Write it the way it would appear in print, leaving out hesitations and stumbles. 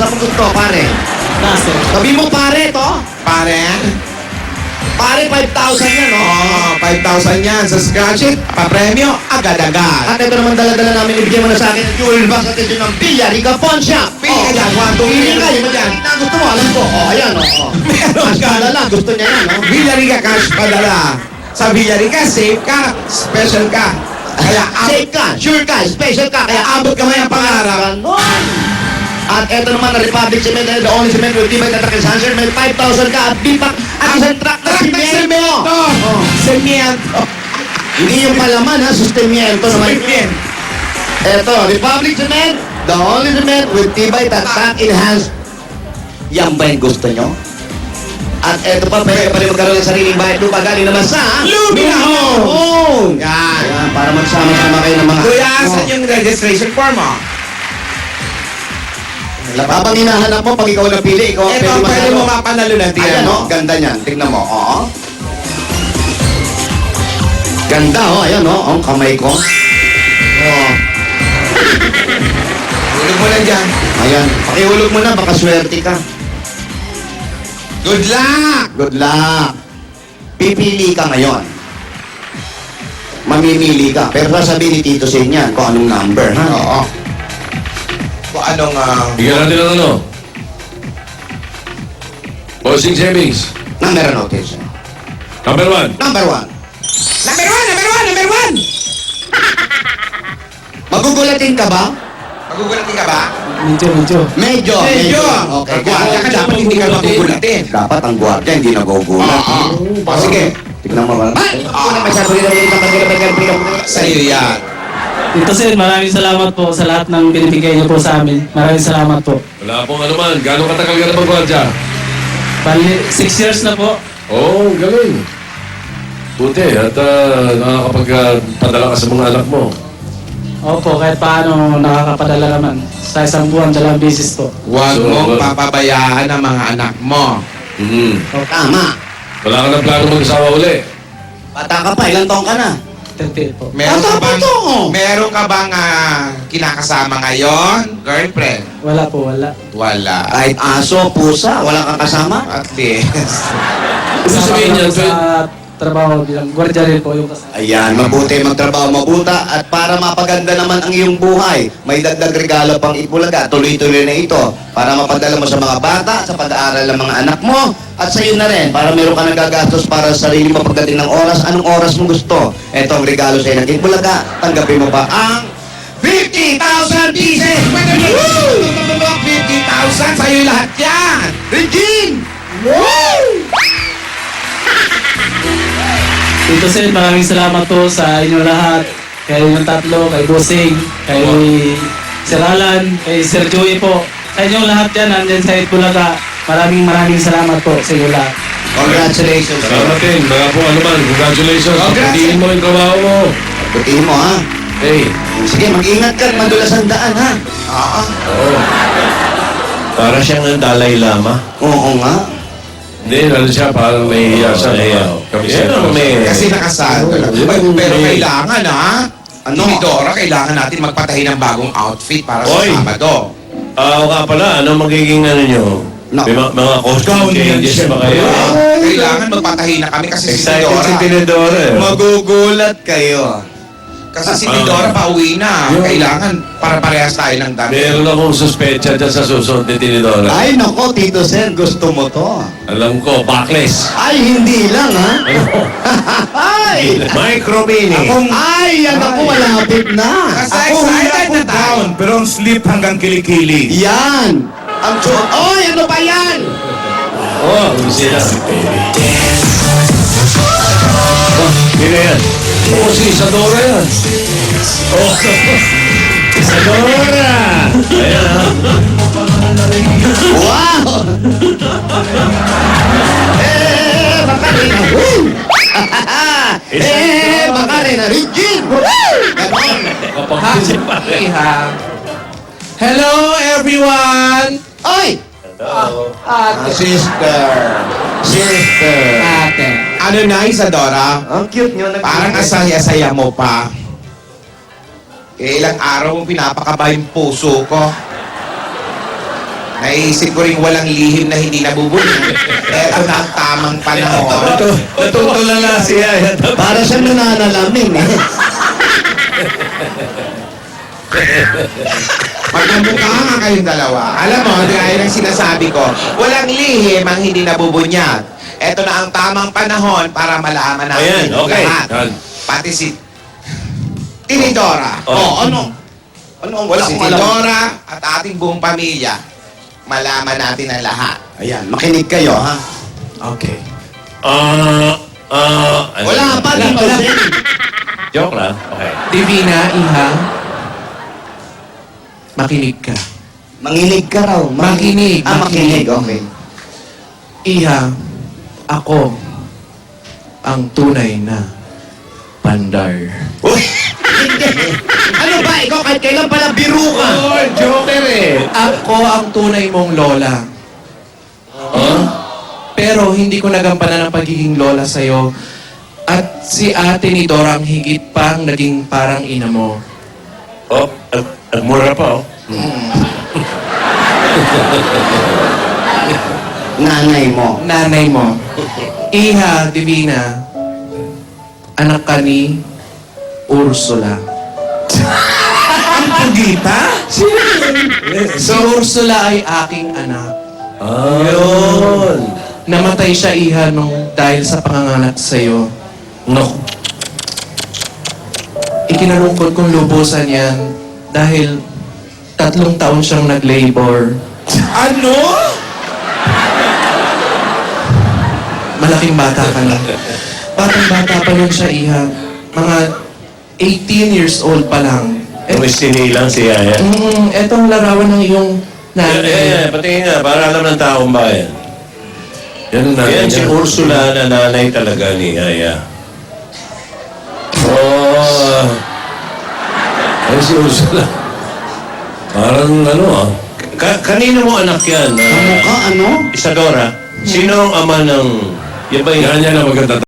Ano gusto, pare? Nasa. Sabi mo, pare, to? Pare? Pare, 5,000 yan, no? Oo, 5,000 yan. Sa scratch it, papremyo, agad-agad. At ito naman dala-dala namin, ibigay mo na sa akin ang jewelry box at ito ng Villarica Pawn Shop. Pili ka dyan, 1, 2, Pili ka, yung dyan. Gusto mo, alam ko. Ayan, o. Meron Mas ka. kalala, gusto niya yan, no? Villarica cash padala. Sa Villarica, safe ka, special ka. Kaya Safe ka, sure ka, special ka, kaya abot ka may ang pangarap. ganon. At eto naman ang Republic Cement, the only cement with tibay na takil sunshine, may 5,000 ka at bipak at isang truck na simyento. Oh. Semiento. Hindi yung palaman ha, sustemiento naman. Semiento. Eto, Republic Cement, the only cement with tibay tatak enhanced. Yan ba yung gusto nyo? At eto pa, pwede pa rin magkaroon ng sariling bahay lupa galing naman sa Lumina Home. Yan. Ayan, para magsama-sama kayo ng mga... Kuya, asan yung registration form mo? Habang hinahanap mo, pag ikaw napili, ikaw ang Ito ang pwede mo manalo. mapanalo ng Ayan, tiyan no? mo. Ganda niyan. Tignan mo, oo. Ganda, oh. Ayan, oh. Ang kamay ko. Oh. Hulog mo lang dyan. Ayan. Pakihulog mo na, baka swerte ka. Good luck! Good luck. Pipili ka ngayon. Mamimili ka. Pero sasabihin ni Tito Sen yan kung anong number, ha? Oo. Kung anong... Bigyan natin ng ano? Bossing Savings. Number ano, Tito Sen? Number 1. Number 1. Number 1! Number 1! Number 1! Magugulatin ka ba? Magugulatin ka ba? Medyo. Medyo. Medyo! Okay. Gwardiya ka dapat hindi ka magugulatin. Dapat ang gwardiya hindi nagugulat. Oo. O sige. Tignan mo ba? Ay! Sa'yo yan. Tito Sen, maraming salamat po sa lahat ng binibigay niyo po sa amin. Maraming salamat po. Wala pong ano man. Gano'ng katagal ka na mag-gwardiya? Bali, 6 years na po. Oo, galing. Buti. At nakakapagpadala ka sa mga anak mo. Opo, kahit paano nakakapadala naman. Sa isang buwan, 2 beses po. Huwag So, mong papabayaan ang mga anak mo. Tama. Wala ka na plano mag-asawa uli. Bata ka pa, ilang taong ka na? 30 po. Meron ka Bata pa bang, to. meron ka bang kinakasama ngayon? Girlfriend? Wala po, wala. Wala. Kahit aso, pusa, wala kang kasama? At least. Ibig sabihin Kasama yan, ko sa trabaho bilang gwardiya rin po yung kasama. Ayan, mabuti magtrabaho mabuta at para mapaganda naman ang iyong buhay, may dagdag regalo pang Itbulaga. Tuloy-tuloy na ito para mapadala mo sa mga bata, sa pag-aaral ng mga anak mo, at sa iyo na rin para meron ka nagagastos para sa sarili mo pagdating ng oras. Anong oras mo gusto? Ito ang regalo sa iyo ng Itbulaga. Tanggapin mo ba ang 50,000 pieces? Woo! 50,000 sa'yo lahat yan! Regine! Tito Sen, maraming salamat po sa inyo lahat. Kay yung tatlo, kay Bossing, kay Sir Alan, kay Sir Joey po. Sa inyong lahat yan, nandyan sa Itbulaga. Maraming salamat po sa inyo lahat. Congratulations. Salamat din. Mga po ano man. Congratulations. Congrats. Pagdiin mo yung trabaho mo. Butihin mo, ha? Hey. Sige, mag-ingat ka at madulas ang daan, ha? Oo. Para siyang ang Dalai Lama. Oo nga. Hindi, ano siya, parang nahihiya siya. Nahihiya. Kami Yan siya. ang may... Kasi nakasado lang. Pero kailangan ano? Ni Dora, kailangan natin magpatahi ng bagong outfit para sa Oy. Sabado. nga pala, ano magiging ano nyo? No. May mga costume changes ba kayo? Kailangan magpatahi na kami kasi si Excited Dora. si Tinidora eh. Magugulat kayo. Kasi si Dora pauwi na. Kailangan para parehas tayo ng dami. Meron akong suspecha dyan sa susunod ni Tinidora. Ay, nako, Tito Sen, gusto mo to. Alam ko, backless. Ay, hindi lang, ha? Ay! Micro mini. Ay, yan ako, malapit na. Kasi excited na tayo. pero ang slip hanggang kilikili. Yan. Ang Oy, ano ba yan? Oo, sila. Sino yan? Oo, si Isadora yan. Oh, Isadora! Ayan ha. Wow! Macarena. Woo! Macarena. Regine. Ganon. Hello everyone! Oy! Sister. Sister. Ate. Ano na, Isadora? Ang cute nyo. Parang asaya-saya mo pa. Ilang araw mo pinapakaba yung puso ko. Naisip ko rin walang lihim na hindi nabubulong. Eto na ang tamang panahon. Natutulala siya. Para siya nananalamin eh. Magkamukha nga kayong dalawa. Alam mo, gaya ng sinasabi ko, walang lihim ang hindi nabubunyag. Eto na ang tamang panahon para malaman natin Ayan, okay. lahat. Yan. Pati si Tinidora. Oh, ano? Ano ang wala Si akong alam? Tinidora at ating buong pamilya. Malaman natin ang lahat. Ayan, makinig kayo ha. Okay. Ano? Wala pa dito, Sen. Joke lang. Okay. Divina, Iha, makinig ka. Manginig ka raw. Makinig, Makinig, makinig. okay. Iha, ako ang tunay na pandar. Uy! Ano ba? Ikaw kahit kailan pala biro ka? Oh, joker eh. Ako ang tunay mong lola. Pero hindi ko nagampanan ang pagiging lola sa'yo. At si ate ni Dora ang higit pang naging parang ina mo. Oh, mura pa oh. Nanay mo. Nanay mo. Iha, Divina, anak ka ni Ursula. Ang pugita? Si Ursula ay aking anak. Yun. Namatay siya, Iha, nung dahil sa panganganak sa'yo. Naku. Ikinalungkot kong lubusan yan dahil 3 taon siyang nag-labor. Ano? Malaking bata ka lang. Batang-bata pa yun siya, Iha. Mga 18 years old pa lang. Tumistini lang si Yaya. Etong larawan ng iyong nanay. Patingin nga, para alam ng taong bayan. Yan ang nanay Yan si niya. Ursula na nanay talaga ni Yaya. Oh, Ay, si Ursula. Parang ano ah. kanino mo anak yan? Kamukha ano? Isadora. Sino ang ama ng... Yan ba yung Yan yan ang maganda